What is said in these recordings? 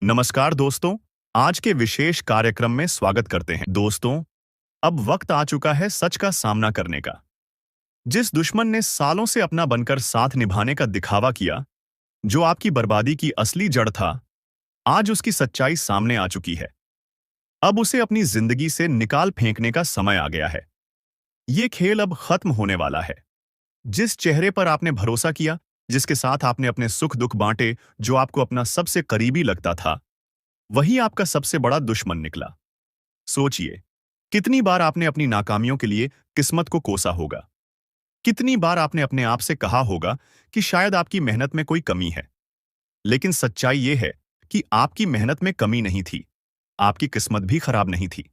नमस्कार दोस्तों। आज के विशेष कार्यक्रम में स्वागत करते हैं। दोस्तों, अब वक्त आ चुका है सच का सामना करने का। जिस दुश्मन ने सालों से अपना बनकर साथ निभाने का दिखावा किया, जो आपकी बर्बादी की असली जड़ था, आज उसकी सच्चाई सामने आ चुकी है। अब उसे अपनी जिंदगी से निकाल फेंकने का समय आ गया है। ये खेल अब खत्म होने वाला है। जिस चेहरे पर आपने भरोसा किया, जिसके साथ आपने अपने सुख दुख बांटे, जो आपको अपना सबसे करीबी लगता था, वही आपका सबसे बड़ा दुश्मन निकला। सोचिए, कितनी बार आपने अपनी नाकामियों के लिए किस्मत को कोसा होगा। कितनी बार आपने अपने आप से कहा होगा कि शायद आपकी मेहनत में कोई कमी है। लेकिन सच्चाई यह है कि आपकी मेहनत में कमी नहीं थी, आपकी किस्मत भी खराब नहीं थी।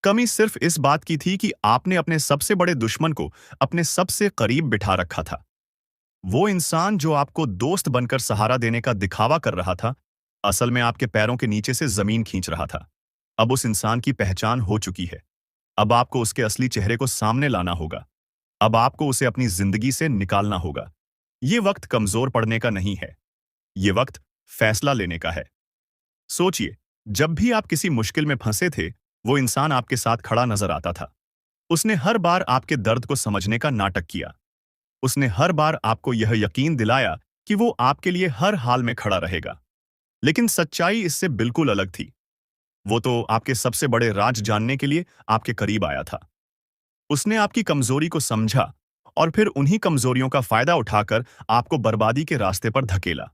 कमी सिर्फ इस बात की थी कि आपने अपने सबसे बड़े दुश्मन को अपने सबसे करीब बिठा रखा था। वो इंसान जो आपको दोस्त बनकर सहारा देने का दिखावा कर रहा था, असल में आपके पैरों के नीचे से जमीन खींच रहा था। अब उस इंसान की पहचान हो चुकी है। अब आपको उसके असली चेहरे को सामने लाना होगा। अब आपको उसे अपनी जिंदगी से निकालना होगा। ये वक्त कमजोर पड़ने का नहीं है। ये वक्त फैसला लेने का है। सोचिए, जब भी आप किसी मुश्किल में फंसे थे, वो इंसान आपके साथ खड़ा नजर आता था। उसने हर बार आपके दर्द को समझने का नाटक किया। उसने हर बार आपको यह यकीन दिलाया कि वो आपके लिए हर हाल में खड़ा रहेगा। लेकिन सच्चाई इससे बिल्कुल अलग थी। वो तो आपके सबसे बड़े राज जानने के लिए आपके करीब आया था। उसने आपकी कमजोरी को समझा और फिर उन्हीं कमजोरियों का फायदा उठाकर आपको बर्बादी के रास्ते पर धकेला।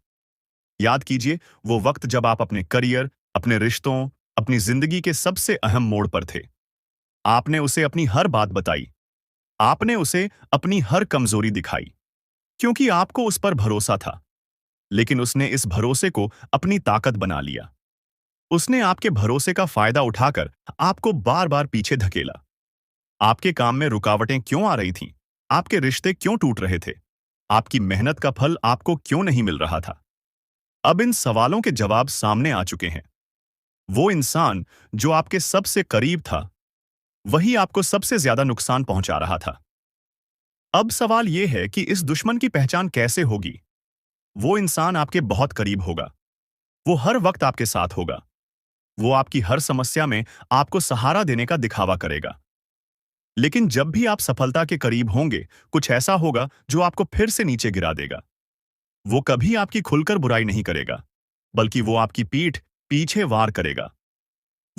याद कीजिए, वो वक्त जब आप अपने करियर, अपने रिश्तों, अपनी जिंदगी के सबसे अहम मोड़ पर थे। आपने उसे अपनी हर बात बताई। आपने उसे अपनी हर कमजोरी दिखाई, क्योंकि आपको उस पर भरोसा था। लेकिन उसने इस भरोसे को अपनी ताकत बना लिया। उसने आपके भरोसे का फायदा उठाकर आपको बार बार पीछे धकेला। आपके काम में रुकावटें क्यों आ रही थीं? आपके रिश्ते क्यों टूट रहे थे? आपकी मेहनत का फल आपको क्यों नहीं मिल रहा था? अब इन सवालों के जवाब सामने आ चुके हैं। वो इंसान जो आपके सबसे करीब था, वही आपको सबसे ज्यादा नुकसान पहुंचा रहा था। अब सवाल यह है कि इस दुश्मन की पहचान कैसे होगी? वो इंसान आपके बहुत करीब होगा। वो हर वक्त आपके साथ होगा। वो आपकी हर समस्या में आपको सहारा देने का दिखावा करेगा। लेकिन जब भी आप सफलता के करीब होंगे, कुछ ऐसा होगा जो आपको फिर से नीचे गिरा देगा। वो कभी आपकी खुलकर बुराई नहीं करेगा, बल्कि वो आपकी पीठ पीछे वार करेगा।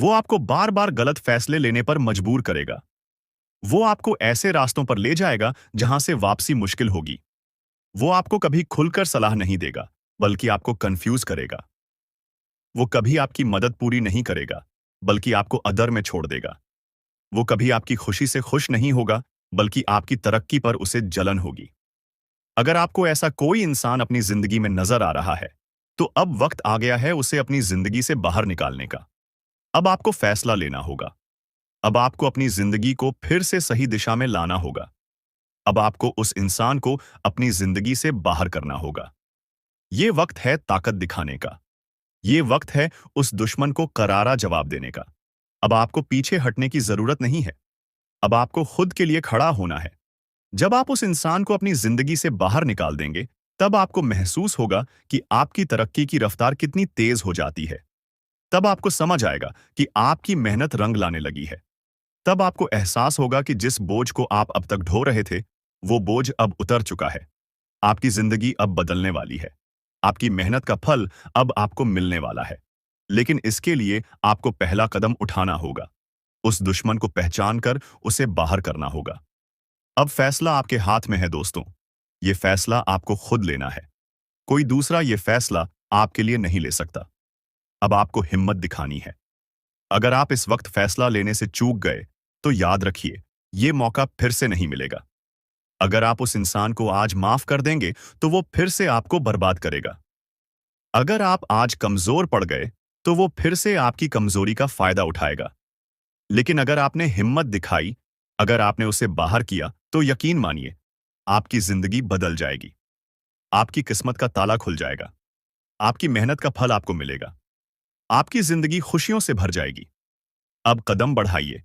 वो आपको बार बार गलत फैसले लेने पर मजबूर करेगा। वो आपको ऐसे रास्तों पर ले जाएगा जहां से वापसी मुश्किल होगी। वो आपको कभी खुलकर सलाह नहीं देगा, बल्कि आपको कंफ्यूज करेगा। वो कभी आपकी मदद पूरी नहीं करेगा, बल्कि आपको अदर में छोड़ देगा। वो कभी आपकी खुशी से खुश नहीं होगा, बल्कि आपकी तरक्की पर उसे जलन होगी। अगर आपको ऐसा कोई इंसान अपनी जिंदगी में नजर आ रहा है, तो अब वक्त आ गया है उसे अपनी जिंदगी से बाहर निकालने का। अब आपको फैसला लेना होगा। अब आपको अपनी जिंदगी को फिर से सही दिशा में लाना होगा। अब आपको उस इंसान को अपनी जिंदगी से बाहर करना होगा। ये वक्त है ताकत दिखाने का। ये वक्त है उस दुश्मन को करारा जवाब देने का। अब आपको पीछे हटने की जरूरत नहीं है। अब आपको खुद के लिए खड़ा होना है। जब आप उस इंसान को अपनी जिंदगी से बाहर निकाल देंगे, तब आपको महसूस होगा कि आपकी तरक्की की रफ्तार कितनी तेज हो जाती है। तब आपको समझ आएगा कि आपकी मेहनत रंग लाने लगी है। तब आपको एहसास होगा कि जिस बोझ को आप अब तक ढो रहे थे, वो बोझ अब उतर चुका है। आपकी जिंदगी अब बदलने वाली है। आपकी मेहनत का फल अब आपको मिलने वाला है। लेकिन इसके लिए आपको पहला कदम उठाना होगा। उस दुश्मन को पहचान कर उसे बाहर करना होगा। अब फैसला आपके हाथ में है दोस्तों। ये फैसला आपको खुद लेना है। कोई दूसरा ये फैसला आपके लिए नहीं ले सकता। अब आपको हिम्मत दिखानी है। अगर आप इस वक्त फैसला लेने से चूक गए, तो याद रखिए, ये मौका फिर से नहीं मिलेगा। अगर आप उस इंसान को आज माफ कर देंगे, तो वो फिर से आपको बर्बाद करेगा। अगर आप आज कमजोर पड़ गए, तो वो फिर से आपकी कमजोरी का फायदा उठाएगा। लेकिन अगर आपने हिम्मत दिखाई, अगर आपने उसे बाहर किया, तो यकीन मानिए, आपकी जिंदगी बदल जाएगी। आपकी किस्मत का ताला खुल जाएगा। आपकी मेहनत का फल आपको मिलेगा। आपकी जिंदगी खुशियों से भर जाएगी। अब कदम बढ़ाइए।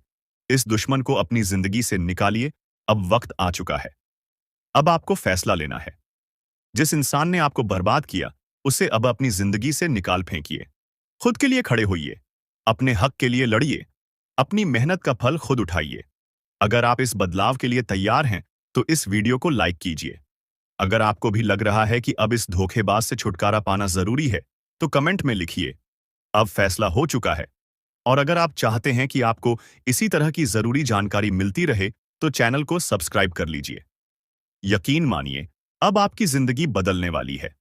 इस दुश्मन को अपनी जिंदगी से निकालिए। अब वक्त आ चुका है। अब आपको फैसला लेना है। जिस इंसान ने आपको बर्बाद किया, उसे अब अपनी जिंदगी से निकाल फेंकिए। खुद के लिए खड़े होइए, अपने हक के लिए लड़िए, अपनी मेहनत का फल खुद उठाइए। अगर आप इस बदलाव के लिए तैयार हैं, तो इस वीडियो को लाइक कीजिए। अगर आपको भी लग रहा है कि अब इस धोखेबाज से छुटकारा पाना जरूरी है, तो कमेंट में लिखिए, अब फैसला हो चुका है। और अगर आप चाहते हैं कि आपको इसी तरह की जरूरी जानकारी मिलती रहे, तो चैनल को सब्सक्राइब कर लीजिए। यकीन मानिए, अब आपकी जिंदगी बदलने वाली है।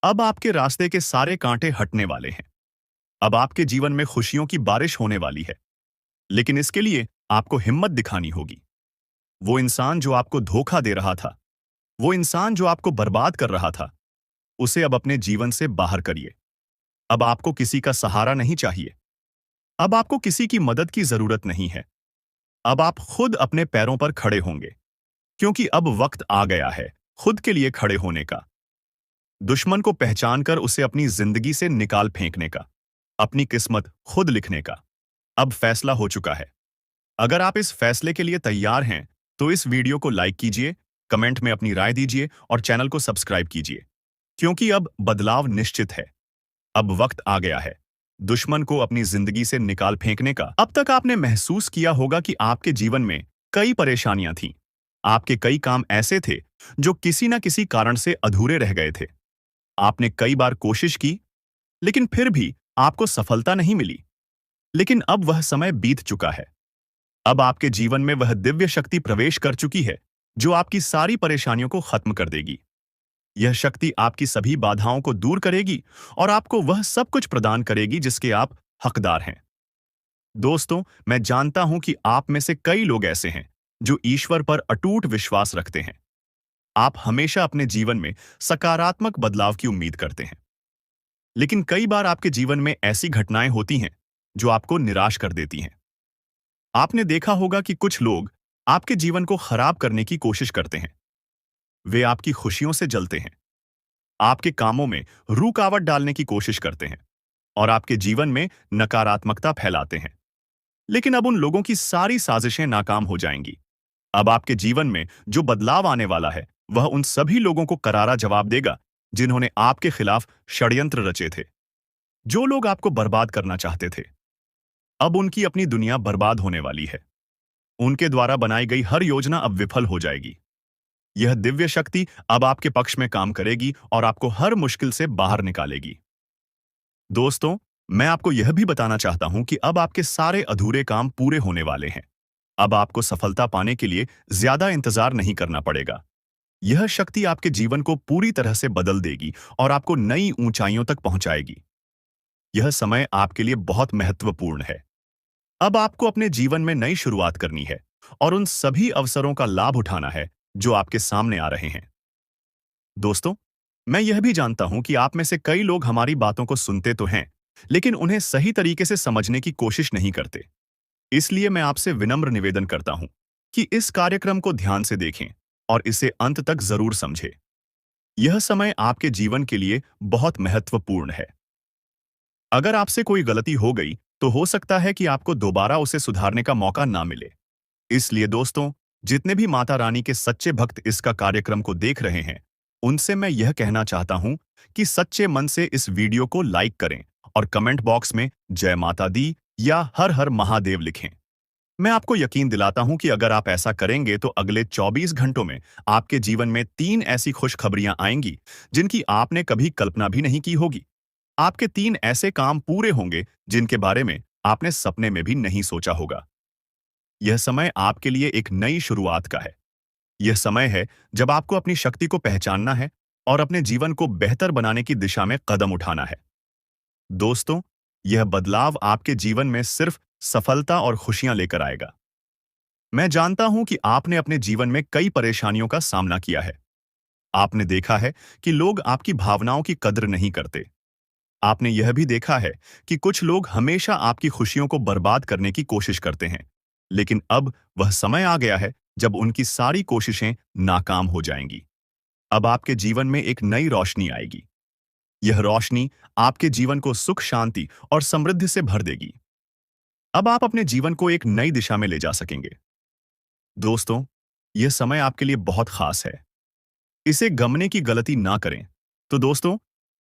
अब आपके रास्ते के सारे कांटे हटने वाले हैं। अब आपके जीवन में खुशियों की बारिश होने वाली है। लेकिन इसके लिए आपको हिम्मत दिखानी होगी। वो इंसान जो आपको धोखा दे रहा था, वो इंसान जो आपको बर्बाद कर रहा था, उसे अब अपने जीवन से बाहर करिए। अब आपको किसी का सहारा नहीं चाहिए। अब आपको किसी की मदद की जरूरत नहीं है। अब आप खुद अपने पैरों पर खड़े होंगे, क्योंकि अब वक्त आ गया है खुद के लिए खड़े होने का। दुश्मन को पहचानकर उसे अपनी जिंदगी से निकाल फेंकने का, अपनी किस्मत खुद लिखने का। अब फैसला हो चुका है। अगर आप इस फैसले के लिए तैयार हैं, तो इस वीडियो को लाइक कीजिए, कमेंट में अपनी राय दीजिए और चैनल को सब्सक्राइब कीजिए, क्योंकि अब बदलाव निश्चित है। अब वक्त आ गया है दुश्मन को अपनी जिंदगी से निकाल फेंकने का। अब तक आपने महसूस किया होगा कि आपके जीवन में कई परेशानियां थीं। आपके कई काम ऐसे थे जो किसी न किसी कारण से अधूरे रह गए थे। आपने कई बार कोशिश की, लेकिन फिर भी आपको सफलता नहीं मिली। लेकिन अब वह समय बीत चुका है। अब आपके जीवन में वह दिव्य शक्ति प्रवेश कर चुकी है, जो आपकी सारी परेशानियों को खत्म कर देगी। यह शक्ति आपकी सभी बाधाओं को दूर करेगी और आपको वह सब कुछ प्रदान करेगी जिसके आप हकदार हैं। दोस्तों, मैं जानता हूं कि आप में से कई लोग ऐसे हैं जो ईश्वर पर अटूट विश्वास रखते हैं। आप हमेशा अपने जीवन में सकारात्मक बदलाव की उम्मीद करते हैं। लेकिन कई बार आपके जीवन में ऐसी घटनाएं होती हैं जो आपको निराश कर देती हैं। आपने देखा होगा कि कुछ लोग आपके जीवन को खराब करने की कोशिश करते हैं। वे आपकी खुशियों से जलते हैं, आपके कामों में रुकावट डालने की कोशिश करते हैं और आपके जीवन में नकारात्मकता फैलाते हैं। लेकिन अब उन लोगों की सारी साजिशें नाकाम हो जाएंगी। अब आपके जीवन में जो बदलाव आने वाला है, वह उन सभी लोगों को करारा जवाब देगा जिन्होंने आपके खिलाफ षड्यंत्र रचे थे। जो लोग आपको बर्बाद करना चाहते थे, अब उनकी अपनी दुनिया बर्बाद होने वाली है। उनके द्वारा बनाई गई हर योजना अब विफल हो जाएगी। यह दिव्य शक्ति अब आपके पक्ष में काम करेगी और आपको हर मुश्किल से बाहर निकालेगी। दोस्तों, मैं आपको यह भी बताना चाहता हूं कि अब आपके सारे अधूरे काम पूरे होने वाले हैं। अब आपको सफलता पाने के लिए ज्यादा इंतजार नहीं करना पड़ेगा। यह शक्ति आपके जीवन को पूरी तरह से बदल देगी और आपको नई ऊंचाइयों तक पहुंचाएगी। यह समय आपके लिए बहुत महत्वपूर्ण है। अब आपको अपने जीवन में नई शुरुआत करनी है और उन सभी अवसरों का लाभ उठाना है जो आपके सामने आ रहे हैं। दोस्तों, मैं यह भी जानता हूं कि आप में से कई लोग हमारी बातों को सुनते तो हैं, लेकिन उन्हें सही तरीके से समझने की कोशिश नहीं करते। इसलिए मैं आपसे विनम्र निवेदन करता हूं कि इस कार्यक्रम को ध्यान से देखें और इसे अंत तक जरूर समझें। यह समय आपके जीवन के लिए बहुत महत्वपूर्ण है। अगर आपसे कोई गलती हो गई, तो हो सकता है कि आपको दोबारा उसे सुधारने का मौका ना मिले। इसलिए दोस्तों, जितने भी माता रानी के सच्चे भक्त इसका कार्यक्रम को देख रहे हैं, उनसे मैं यह कहना चाहता हूं कि सच्चे मन से इस वीडियो को लाइक करें और कमेंट बॉक्स में जय माता दी या हर हर महादेव लिखें। मैं आपको यकीन दिलाता हूं कि अगर आप ऐसा करेंगे तो अगले 24 घंटों में आपके जीवन में 3 ऐसी खुशखबरियां आएंगी जिनकी आपने कभी कल्पना भी नहीं की होगी। आपके 3 ऐसे काम पूरे होंगे जिनके बारे में आपने सपने में भी नहीं सोचा होगा। यह समय आपके लिए एक नई शुरुआत का है। यह समय है जब आपको अपनी शक्ति को पहचानना है और अपने जीवन को बेहतर बनाने की दिशा में कदम उठाना है। दोस्तों, यह बदलाव आपके जीवन में सिर्फ सफलता और खुशियां लेकर आएगा। मैं जानता हूं कि आपने अपने जीवन में कई परेशानियों का सामना किया है। आपने देखा है कि लोग आपकी भावनाओं की कद्र नहीं करते। आपने यह भी देखा है कि कुछ लोग हमेशा आपकी खुशियों को बर्बाद करने की कोशिश करते हैं। लेकिन अब वह समय आ गया है जब उनकी सारी कोशिशें नाकाम हो जाएंगी। अब आपके जीवन में एक नई रोशनी आएगी। यह रोशनी आपके जीवन को सुख, शांति और समृद्धि से भर देगी। अब आप अपने जीवन को एक नई दिशा में ले जा सकेंगे। दोस्तों, यह समय आपके लिए बहुत खास है। इसे गमने की गलती ना करें। तो दोस्तों,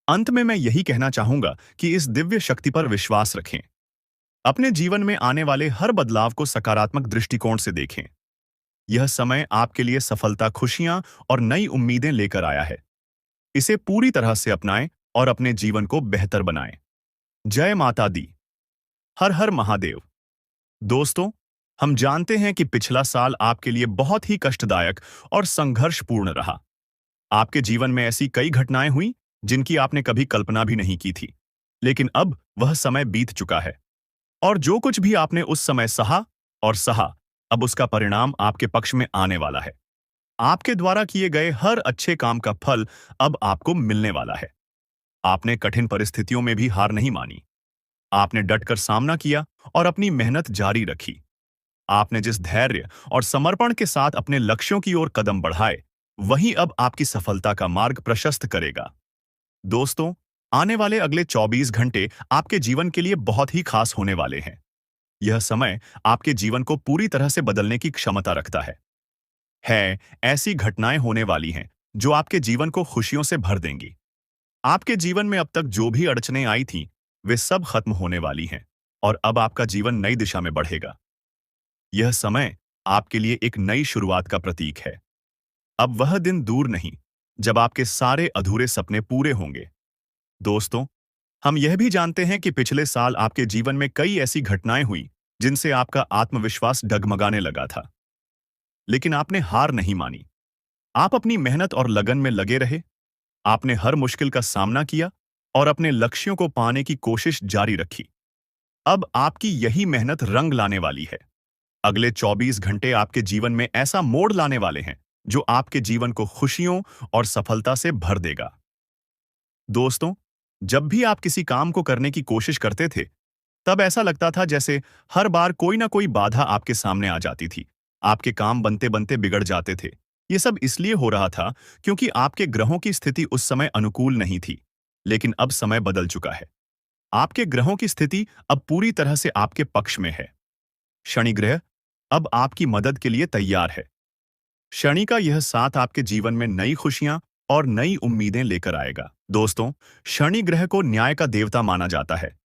अंत में मैं यही कहना चाहूंगा कि इस दिव्य शक्ति पर विश्वास रखें। अपने जीवन में आने वाले हर बदलाव को सकारात्मक दृष्टिकोण से देखें। यह समय आपके लिए सफलता, खुशियां और नई उम्मीदें लेकर आया है। इसे पूरी तरह से अपनाएं और अपने जीवन को बेहतर बनाएं। जय माता दी। हर हर महादेव। दोस्तों, हम जानते हैं कि पिछला साल आपके लिए बहुत ही कष्टदायक और संघर्षपूर्ण रहा। आपके जीवन में ऐसी कई घटनाएं हुई जिनकी आपने कभी कल्पना भी नहीं की थी। लेकिन अब वह समय बीत चुका है और जो कुछ भी आपने उस समय सहा, अब उसका परिणाम आपके पक्ष में आने वाला है। आपके द्वारा किए गए हर अच्छे काम का फल अब आपको मिलने वाला है। आपने कठिन परिस्थितियों में भी हार नहीं मानी। आपने डटकर सामना किया और अपनी मेहनत जारी रखी। आपने जिस धैर्य और समर्पण के साथ अपने लक्ष्यों की ओर कदम बढ़ाए, वही अब आपकी सफलता का मार्ग प्रशस्त करेगा। दोस्तों, आने वाले अगले 24 घंटे आपके जीवन के लिए बहुत ही खास होने वाले हैं। यह समय आपके जीवन को पूरी तरह से बदलने की क्षमता रखता है। ऐसी घटनाएं होने वाली हैं जो आपके जीवन को खुशियों से भर देंगी। आपके जीवन में अब तक जो भी अड़चनें आई थीं, वे सब खत्म होने वाली हैं और अब आपका जीवन नई दिशा में बढ़ेगा। यह समय आपके लिए एक नई शुरुआत का प्रतीक है। अब वह दिन दूर नहीं जब आपके सारे अधूरे सपने पूरे होंगे। दोस्तों, हम यह भी जानते हैं कि पिछले साल आपके जीवन में कई ऐसी घटनाएं हुई जिनसे आपका आत्मविश्वास डगमगाने लगा था। लेकिन आपने हार नहीं मानी। आप अपनी मेहनत और लगन में लगे रहे। आपने हर मुश्किल का सामना किया और अपने लक्ष्यों को पाने की कोशिश जारी रखी। अब आपकी यही मेहनत रंग लाने वाली है। अगले 24 घंटे आपके जीवन में ऐसा मोड़ लाने वाले हैं जो आपके जीवन को खुशियों और सफलता से भर देगा। दोस्तों, जब भी आप किसी काम को करने की कोशिश करते थे, तब ऐसा लगता था जैसे हर बार कोई ना कोई बाधा आपके सामने आ जाती थी। आपके काम बनते बनते बिगड़ जाते थे। ये सब इसलिए हो रहा था क्योंकि आपके ग्रहों की स्थिति उस समय अनुकूल नहीं थी। लेकिन अब समय बदल चुका है। आपके ग्रहों की स्थिति अब पूरी तरह से आपके पक्ष में है। शनि ग्रह अब आपकी मदद के लिए तैयार है। शनि का यह साथ आपके जीवन में नई खुशियां और नई उम्मीदें लेकर आएगा। दोस्तों, शनि ग्रह को न्याय का देवता माना जाता है।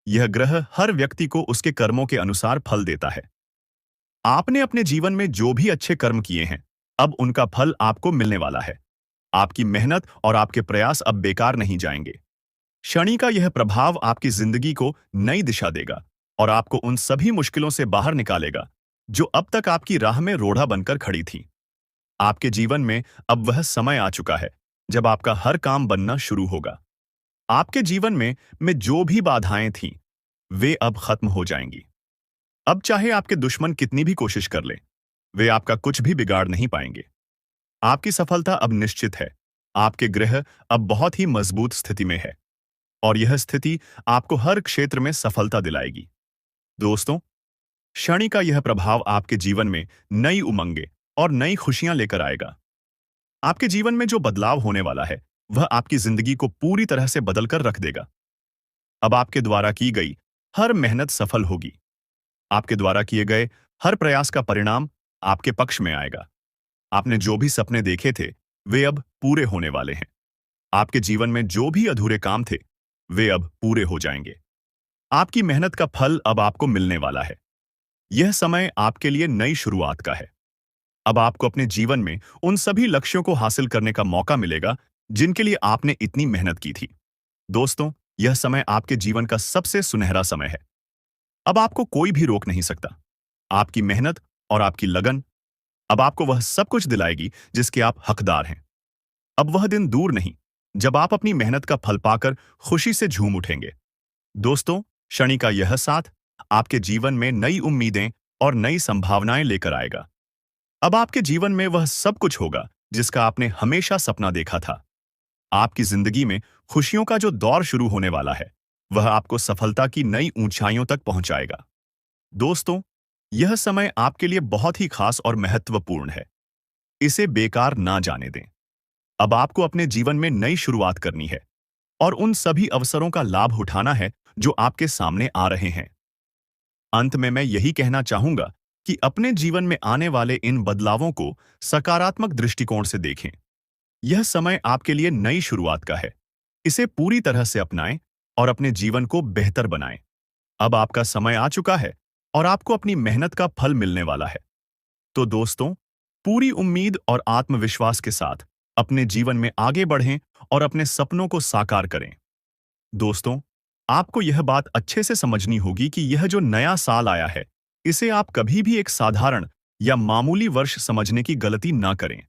यह ग्रह हर व्यक्ति को उसके कर्मों के अनुसार फल देता है। आपने अपने जीवन में जो भी अच्छे कर्म किए हैं, अब उनका फल आपको मिलने वाला है। आपकी मेहनत और आपके प्रयास अब बेकार नहीं जाएंगे। शनि का यह प्रभाव आपकी जिंदगी को नई दिशा देगा और आपको उन सभी मुश्किलों से बाहर निकालेगा जो अब तक आपकी राह में रोड़ा बनकर खड़ी थी। आपके जीवन में अब वह समय आ चुका है जब आपका हर काम बनना शुरू होगा। आपके जीवन में जो भी बाधाएं थीं, वे अब खत्म हो जाएंगी। अब चाहे आपके दुश्मन कितनी भी कोशिश कर लें, वे आपका कुछ भी बिगाड़ नहीं पाएंगे। आपकी सफलता अब निश्चित है। आपके ग्रह अब बहुत ही मजबूत स्थिति में है और यह स्थिति आपको हर क्षेत्र में सफलता दिलाएगी। दोस्तों, शनि का यह प्रभाव आपके जीवन में नई उमंगें और नई खुशियां लेकर आएगा। आपके जीवन में जो बदलाव होने वाला है, वह आपकी जिंदगी को पूरी तरह से बदलकर रख देगा। अब आपके द्वारा की गई हर मेहनत सफल होगी। आपके द्वारा किए गए हर प्रयास का परिणाम आपके पक्ष में आएगा। आपने जो भी सपने देखे थे, वे अब पूरे होने वाले हैं। आपके जीवन में जो भी अधूरे काम थे, वे अब पूरे हो जाएंगे। आपकी मेहनत का फल अब आपको मिलने वाला है। यह समय आपके लिए नई शुरुआत का है। अब आपको अपने जीवन में उन सभी लक्ष्यों को हासिल करने का मौका मिलेगा जिनके लिए आपने इतनी मेहनत की थी। दोस्तों, यह समय आपके जीवन का सबसे सुनहरा समय है। अब आपको कोई भी रोक नहीं सकता। आपकी मेहनत और आपकी लगन अब आपको वह सब कुछ दिलाएगी जिसके आप हकदार हैं। अब वह दिन दूर नहीं जब आप अपनी मेहनत का फल पाकर खुशी से झूम उठेंगे। दोस्तों, शनि का यह साथ आपके जीवन में नई उम्मीदें और नई संभावनाएं लेकर आएगा। अब आपके जीवन में वह सब कुछ होगा जिसका आपने हमेशा सपना देखा था। आपकी जिंदगी में खुशियों का जो दौर शुरू होने वाला है, वह आपको सफलता की नई ऊंचाइयों तक पहुंचाएगा। दोस्तों, यह समय आपके लिए बहुत ही खास और महत्वपूर्ण है। इसे बेकार ना जाने दें। अब आपको अपने जीवन में नई शुरुआत करनी है और उन सभी अवसरों का लाभ उठाना है जो आपके सामने आ रहे हैं। अंत में मैं यही कहना चाहूंगा कि अपने जीवन में आने वाले इन बदलावों को सकारात्मक दृष्टिकोण से देखें। यह समय आपके लिए नई शुरुआत का है। इसे पूरी तरह से अपनाएं और अपने जीवन को बेहतर बनाएं। अब आपका समय आ चुका है और आपको अपनी मेहनत का फल मिलने वाला है। तो दोस्तों, पूरी उम्मीद और आत्मविश्वास के साथ अपने जीवन में आगे बढ़ें और अपने सपनों को साकार करें। दोस्तों, आपको यह बात अच्छे से समझनी होगी कि यह जो नया साल आया है, इसे आप कभी भी एक साधारण या मामूली वर्ष समझने की गलती ना करें।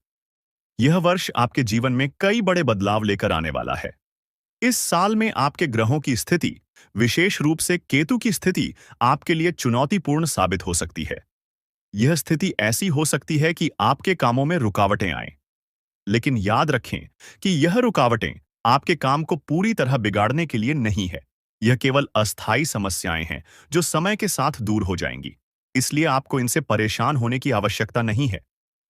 यह वर्ष आपके जीवन में कई बड़े बदलाव लेकर आने वाला है। इस साल में आपके ग्रहों की स्थिति, विशेष रूप से केतु की स्थिति, आपके लिए चुनौतीपूर्ण साबित हो सकती है। यह स्थिति ऐसी हो सकती है कि आपके कामों में रुकावटें आएं। लेकिन याद रखें कि यह रुकावटें आपके काम को पूरी तरह बिगाड़ने के लिए नहीं है। यह केवल अस्थायी समस्याएं हैं जो समय के साथ दूर हो जाएंगी। इसलिए आपको इनसे परेशान होने की आवश्यकता नहीं है।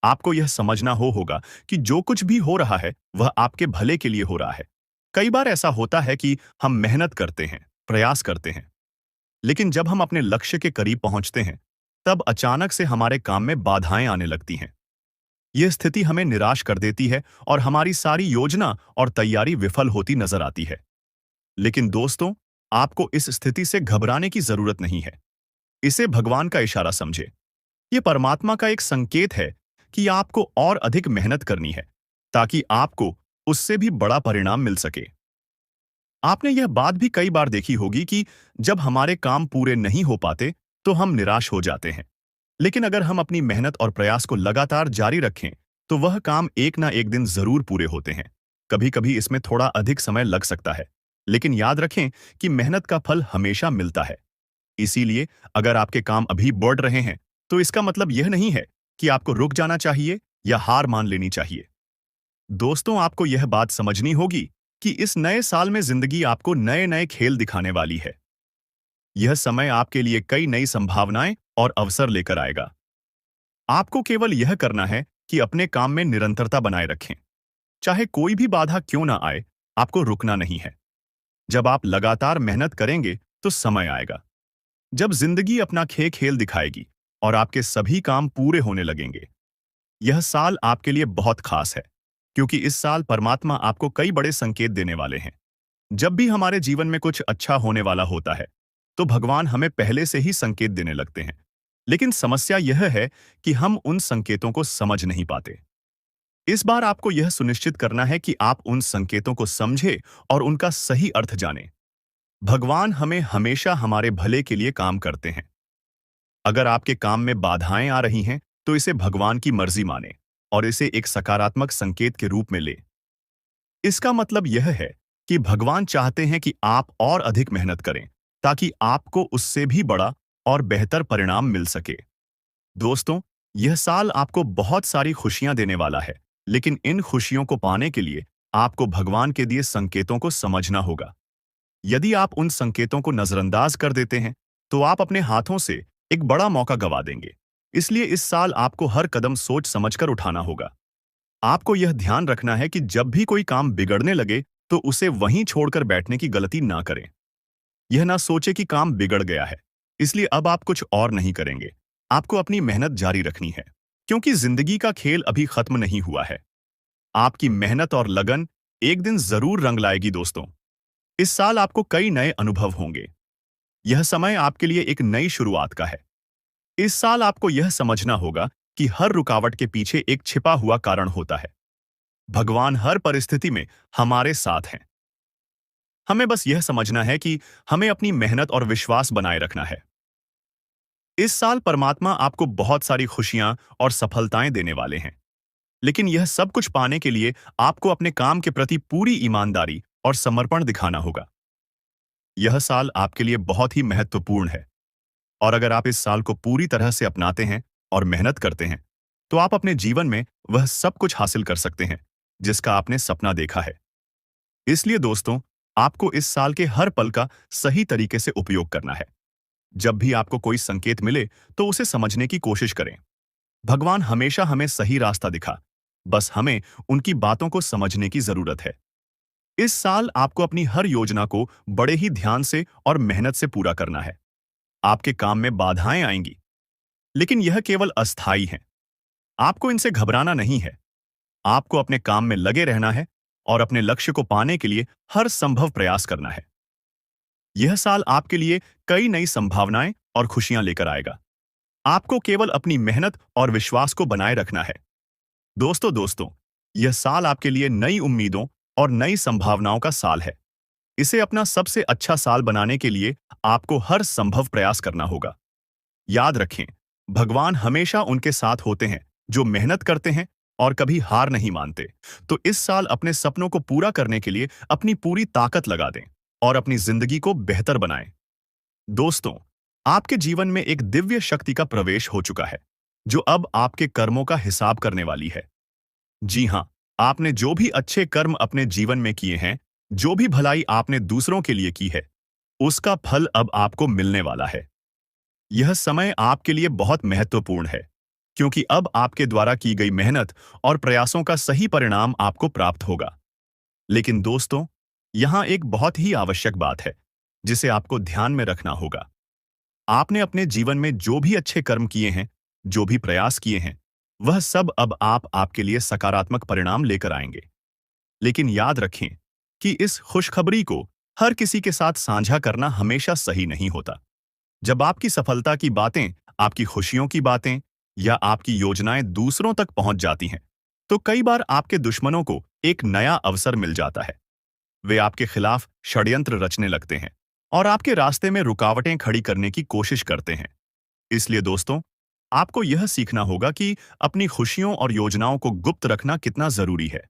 आपको यह समझना होगा कि जो कुछ भी हो रहा है वह आपके भले के लिए हो रहा है। कई बार ऐसा होता है कि हम मेहनत करते हैं, प्रयास करते हैं, लेकिन जब हम अपने लक्ष्य के करीब पहुंचते हैं, तब अचानक से हमारे काम में बाधाएं आने लगती हैं। यह स्थिति हमें निराश कर देती है और हमारी सारी योजना और तैयारी विफल होती नजर आती है। लेकिन दोस्तों, आपको इस स्थिति से घबराने की जरूरत नहीं है। इसे भगवान का इशारा समझे। यह परमात्मा का एक संकेत है कि आपको और अधिक मेहनत करनी है, ताकि आपको उससे भी बड़ा परिणाम मिल सके। आपने यह बात भी कई बार देखी होगी कि जब हमारे काम पूरे नहीं हो पाते, तो हम निराश हो जाते हैं। लेकिन अगर हम अपनी मेहनत और प्रयास को लगातार जारी रखें, तो वह काम एक ना एक दिन जरूर पूरे होते हैं। कभी कभी इसमें थोड़ा अधिक समय लग सकता है, लेकिन याद रखें कि मेहनत का फल हमेशा मिलता है। इसीलिए अगर आपके काम अभी बढ़ रहे हैं, तो इसका मतलब यह नहीं है कि आपको रुक जाना चाहिए या हार मान लेनी चाहिए। दोस्तों, आपको यह बात समझनी होगी कि इस नए साल में जिंदगी आपको नए नए खेल दिखाने वाली है। यह समय आपके लिए कई नई संभावनाएं और अवसर लेकर आएगा। आपको केवल यह करना है कि अपने काम में निरंतरता बनाए रखें। चाहे कोई भी बाधा क्यों ना आए, आपको रुकना नहीं है। जब आप लगातार मेहनत करेंगे, तो समय आएगा जब जिंदगी अपना खेल दिखाएगी और आपके सभी काम पूरे होने लगेंगे। यह साल आपके लिए बहुत खास है, क्योंकि इस साल परमात्मा आपको कई बड़े संकेत देने वाले हैं। जब भी हमारे जीवन में कुछ अच्छा होने वाला होता है, तो भगवान हमें पहले से ही संकेत देने लगते हैं। लेकिन समस्या यह है कि हम उन संकेतों को समझ नहीं पाते। इस बार आपको यह सुनिश्चित करना है कि आप उन संकेतों को समझें और उनका सही अर्थ जानें। भगवान हमें हमेशा हमारे भले के लिए काम करते हैं। अगर आपके काम में बाधाएं आ रही हैं, तो इसे भगवान की मर्जी माने और इसे एक सकारात्मक संकेत के रूप में ले। इसका मतलब यह है कि भगवान चाहते हैं कि आप और अधिक मेहनत करें, ताकि आपको उससे भी बड़ा और बेहतर परिणाम मिल सके। दोस्तों, यह साल आपको बहुत सारी खुशियां देने वाला है, लेकिन इन खुशियों को पाने के लिए आपको भगवान के दिए संकेतों को समझना होगा। यदि आप उन संकेतों को नजरअंदाज कर देते हैं, तो आप अपने हाथों से एक बड़ा मौका गंवा देंगे। इसलिए इस साल आपको हर कदम सोच समझकर उठाना होगा। आपको यह ध्यान रखना है कि जब भी कोई काम बिगड़ने लगे, तो उसे वहीं छोड़कर बैठने की गलती ना करें। यह ना सोचे कि काम बिगड़ गया है, इसलिए अब आप कुछ और नहीं करेंगे। आपको अपनी मेहनत जारी रखनी है, क्योंकि जिंदगी का खेल अभी खत्म नहीं हुआ है। आपकी मेहनत और लगन एक दिन जरूर रंग लाएगी दोस्तों। इस साल आपको कई नए अनुभव होंगे। यह समय आपके लिए एक नई शुरुआत का है। इस साल आपको यह समझना होगा कि हर रुकावट के पीछे एक छिपा हुआ कारण होता है। भगवान हर परिस्थिति में हमारे साथ हैं। हमें बस यह समझना है कि हमें अपनी मेहनत और विश्वास बनाए रखना है। इस साल परमात्मा आपको बहुत सारी खुशियां और सफलताएं देने वाले हैं, लेकिन यह सब कुछ पाने के लिए आपको अपने काम के प्रति पूरी ईमानदारी और समर्पण दिखाना होगा। यह साल आपके लिए बहुत ही महत्वपूर्ण है, और अगर आप इस साल को पूरी तरह से अपनाते हैं और मेहनत करते हैं, तो आप अपने जीवन में वह सब कुछ हासिल कर सकते हैं जिसका आपने सपना देखा है। इसलिए दोस्तों, आपको इस साल के हर पल का सही तरीके से उपयोग करना है। जब भी आपको कोई संकेत मिले, तो उसे समझने की कोशिश करें। भगवान हमेशा हमें सही रास्ता दिखा, बस हमें उनकी बातों को समझने की जरूरत है। इस साल आपको अपनी हर योजना को बड़े ही ध्यान से और मेहनत से पूरा करना है। आपके काम में बाधाएं आएंगी, लेकिन यह केवल अस्थायी हैं। आपको इनसे घबराना नहीं है। आपको अपने काम में लगे रहना है और अपने लक्ष्य को पाने के लिए हर संभव प्रयास करना है। यह साल आपके लिए कई नई संभावनाएं और खुशियां लेकर आएगा। आपको केवल अपनी मेहनत और विश्वास को बनाए रखना है। दोस्तों, यह साल आपके लिए नई उम्मीदों और नई संभावनाओं का साल है। इसे अपना सबसे अच्छा साल बनाने के लिए आपको हर संभव प्रयास करना होगा। याद रखें, भगवान हमेशा उनके साथ होते हैं जो मेहनत करते हैं और कभी हार नहीं मानते। तो इस साल अपने सपनों को पूरा करने के लिए अपनी पूरी ताकत लगा दें और अपनी जिंदगी को बेहतर बनाएं। दोस्तों, आपके जीवन में एक दिव्य शक्ति का प्रवेश हो चुका है, जो अब आपके कर्मों का हिसाब करने वाली है। जी हाँ, आपने जो भी अच्छे कर्म अपने जीवन में किए हैं, जो भी भलाई आपने दूसरों के लिए की है, उसका फल अब आपको मिलने वाला है। यह समय आपके लिए बहुत महत्वपूर्ण है, क्योंकि अब आपके द्वारा की गई मेहनत और प्रयासों का सही परिणाम आपको प्राप्त होगा। लेकिन दोस्तों, यहाँ एक बहुत ही आवश्यक बात है, जिसे आपको ध्यान में रखना होगा। आपने अपने जीवन में जो भी अच्छे कर्म किए हैं, जो भी प्रयास किए हैं, वह सब अब आपके लिए सकारात्मक परिणाम लेकर आएंगे। लेकिन याद रखें कि इस खुशखबरी को हर किसी के साथ साझा करना हमेशा सही नहीं होता। जब आपकी सफलता की बातें, आपकी खुशियों की बातें या आपकी योजनाएं दूसरों तक पहुंच जाती हैं, तो कई बार आपके दुश्मनों को एक नया अवसर मिल जाता है। वे आपके खिलाफ षड्यंत्र रचने लगते हैं और आपके रास्ते में रुकावटें खड़ी करने की कोशिश करते हैं। इसलिए दोस्तों, आपको यह सीखना होगा कि अपनी खुशियों और योजनाओं को गुप्त रखना कितना जरूरी है।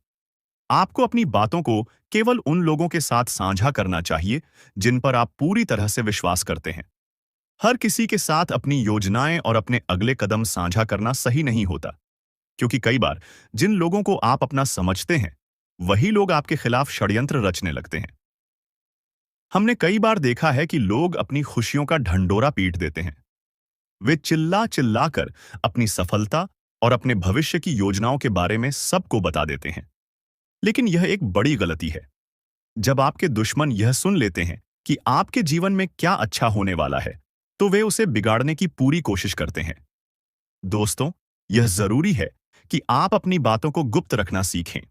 आपको अपनी बातों को केवल उन लोगों के साथ साझा करना चाहिए जिन पर आप पूरी तरह से विश्वास करते हैं। हर किसी के साथ अपनी योजनाएं और अपने अगले कदम साझा करना सही नहीं होता, क्योंकि कई बार जिन लोगों को आप अपना समझते हैं, वही लोग आपके खिलाफ षड्यंत्र रचने लगते हैं। हमने कई बार देखा है कि लोग अपनी खुशियों का ढंढोरा पीट देते हैं। वे चिल्ला चिल्ला कर अपनी सफलता और अपने भविष्य की योजनाओं के बारे में सबको बता देते हैं। लेकिन यह एक बड़ी गलती है। जब आपके दुश्मन यह सुन लेते हैं कि आपके जीवन में क्या अच्छा होने वाला है, तो वे उसे बिगाड़ने की पूरी कोशिश करते हैं। दोस्तों, यह जरूरी है कि आप अपनी बातों को गुप्त रखना सीखें।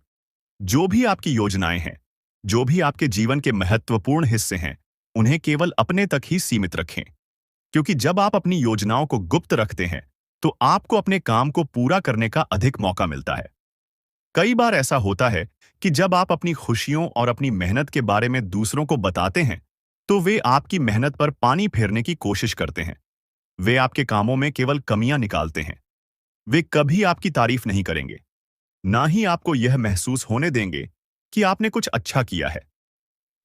जो भी आपकी योजनाएं हैं, जो भी आपके जीवन के महत्वपूर्ण हिस्से हैं, उन्हें केवल अपने तक ही सीमित रखें। क्योंकि जब आप अपनी योजनाओं को गुप्त रखते हैं, तो आपको अपने काम को पूरा करने का अधिक मौका मिलता है। कई बार ऐसा होता है कि जब आप अपनी खुशियों और अपनी मेहनत के बारे में दूसरों को बताते हैं, तो वे आपकी मेहनत पर पानी फेरने की कोशिश करते हैं। वे आपके कामों में केवल कमियां निकालते हैं। वे कभी आपकी तारीफ नहीं करेंगे, ना ही आपको यह महसूस होने देंगे कि आपने कुछ अच्छा किया है।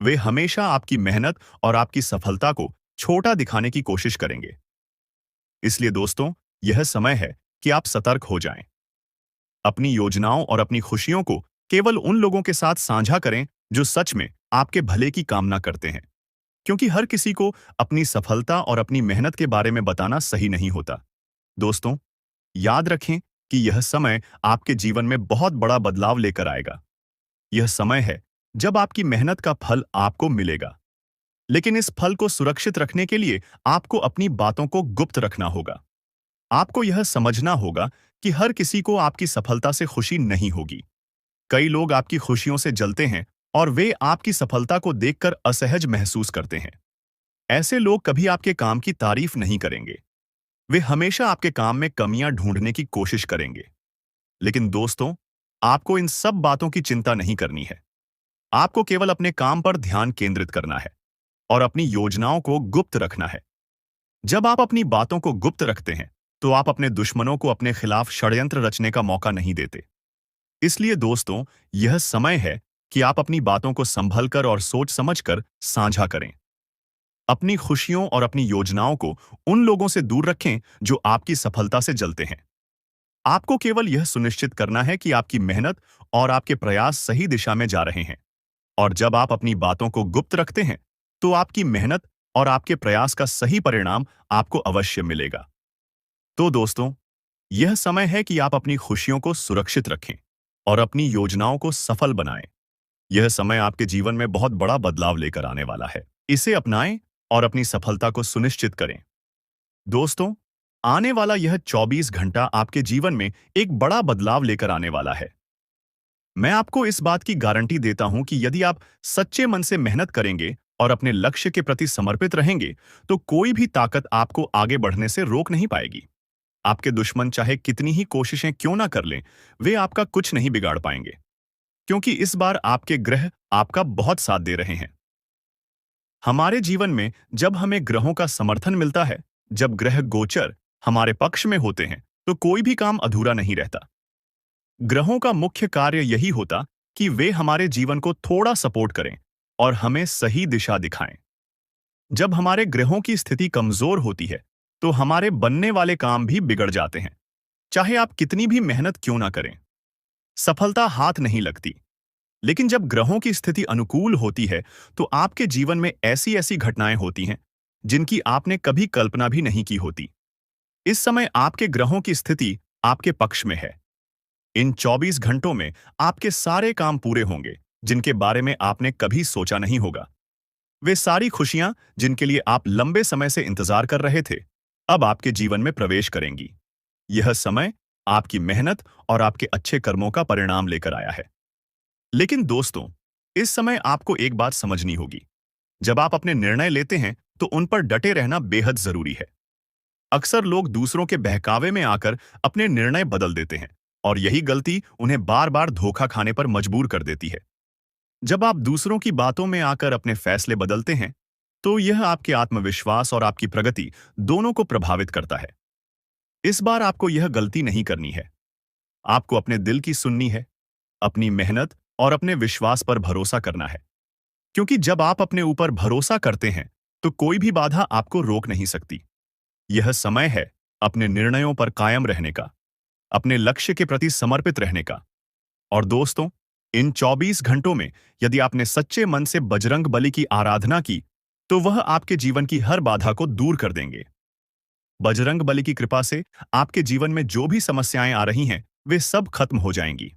वे हमेशा आपकी मेहनत और आपकी सफलता को छोटा दिखाने की कोशिश करेंगे। इसलिए दोस्तों, यह समय है कि आप सतर्क हो जाएं। अपनी योजनाओं और अपनी खुशियों को केवल उन लोगों के साथ साझा करें जो सच में आपके भले की कामना करते हैं, क्योंकि हर किसी को अपनी सफलता और अपनी मेहनत के बारे में बताना सही नहीं होता। दोस्तों, याद रखें कि यह समय आपके जीवन में बहुत बड़ा बदलाव लेकर आएगा। यह समय है जब आपकी मेहनत का फल आपको मिलेगा। लेकिन इस फल को सुरक्षित रखने के लिए आपको अपनी बातों को गुप्त रखना होगा। आपको यह समझना होगा कि हर किसी को आपकी सफलता से खुशी नहीं होगी। कई लोग आपकी खुशियों से जलते हैं और वे आपकी सफलता को देखकर असहज महसूस करते हैं। ऐसे लोग कभी आपके काम की तारीफ नहीं करेंगे। वे हमेशा आपके काम में कमियां ढूंढने की कोशिश करेंगे। लेकिन दोस्तों, आपको इन सब बातों की चिंता नहीं करनी है। आपको केवल अपने काम पर ध्यान केंद्रित करना है और अपनी योजनाओं को गुप्त रखना है। जब आप अपनी बातों को गुप्त रखते हैं, तो आप अपने दुश्मनों को अपने खिलाफ षड्यंत्र रचने का मौका नहीं देते। इसलिए दोस्तों, यह समय है कि आप अपनी बातों को संभलकर और सोच समझकर साझा करें। अपनी खुशियों और अपनी योजनाओं को उन लोगों से दूर रखें जो आपकी सफलता से जलते हैं। आपको केवल यह सुनिश्चित करना है कि आपकी मेहनत और आपके प्रयास सही दिशा में जा रहे हैं। और जब आप अपनी बातों को गुप्त रखते हैं, तो आपकी मेहनत और आपके प्रयास का सही परिणाम आपको अवश्य मिलेगा। तो दोस्तों, यह समय है कि आप अपनी खुशियों को सुरक्षित रखें और अपनी योजनाओं को सफल बनाएं। यह समय आपके जीवन में बहुत बड़ा बदलाव लेकर आने वाला है। इसे अपनाएं और अपनी सफलता को सुनिश्चित करें। दोस्तों, आने वाला यह 24 घंटा आपके जीवन में एक बड़ा बदलाव लेकर आने वाला है। मैं आपको इस बात की गारंटी देता हूं कि यदि आप सच्चे मन से मेहनत करेंगे और अपने लक्ष्य के प्रति समर्पित रहेंगे, तो कोई भी ताकत आपको आगे बढ़ने से रोक नहीं पाएगी। आपके दुश्मन चाहे कितनी ही कोशिशें क्यों ना कर लें, वे आपका कुछ नहीं बिगाड़ पाएंगे, क्योंकि इस बार आपके ग्रह आपका बहुत साथ दे रहे हैं। हमारे जीवन में जब हमें ग्रहों का समर्थन मिलता है, जब ग्रह गोचर हमारे पक्ष में होते हैं, तो कोई भी काम अधूरा नहीं रहता। ग्रहों का मुख्य कार्य यही होता कि वे हमारे जीवन को थोड़ा सपोर्ट करें और हमें सही दिशा दिखाएं। जब हमारे ग्रहों की स्थिति कमजोर होती है, तो हमारे बनने वाले काम भी बिगड़ जाते हैं। चाहे आप कितनी भी मेहनत क्यों ना करें, सफलता हाथ नहीं लगती। लेकिन जब ग्रहों की स्थिति अनुकूल होती है, तो आपके जीवन में ऐसी ऐसी घटनाएं होती हैं जिनकी आपने कभी कल्पना भी नहीं की होती। इस समय आपके ग्रहों की स्थिति आपके पक्ष में है। इन 24 घंटों में आपके सारे काम पूरे होंगे जिनके बारे में आपने कभी सोचा नहीं होगा। वे सारी खुशियां जिनके लिए आप लंबे समय से इंतजार कर रहे थे, अब आपके जीवन में प्रवेश करेंगी। यह समय आपकी मेहनत और आपके अच्छे कर्मों का परिणाम लेकर आया है। लेकिन दोस्तों, इस समय आपको एक बात समझनी होगी। जब आप अपने निर्णय लेते हैं, तो उन पर डटे रहना बेहद जरूरी है। अक्सर लोग दूसरों के बहकावे में आकर अपने निर्णय बदल देते हैं, और यही गलती उन्हें बार बार धोखा खाने पर मजबूर कर देती है। जब आप दूसरों की बातों में आकर अपने फैसले बदलते हैं, तो यह आपके आत्मविश्वास और आपकी प्रगति दोनों को प्रभावित करता है। इस बार आपको यह गलती नहीं करनी है। आपको अपने दिल की सुननी है, अपनी मेहनत और अपने विश्वास पर भरोसा करना है। क्योंकि जब आप अपने ऊपर भरोसा करते हैं, तो कोई भी बाधा आपको रोक नहीं सकती। यह समय है अपने निर्णयों पर कायम रहने का, अपने लक्ष्य के प्रति समर्पित रहने का। और दोस्तों, इन 24 घंटों में यदि आपने सच्चे मन से बजरंग बली की आराधना की, तो वह आपके जीवन की हर बाधा को दूर कर देंगे। बजरंग बली की कृपा से आपके जीवन में जो भी समस्याएं आ रही हैं, वे सब खत्म हो जाएंगी।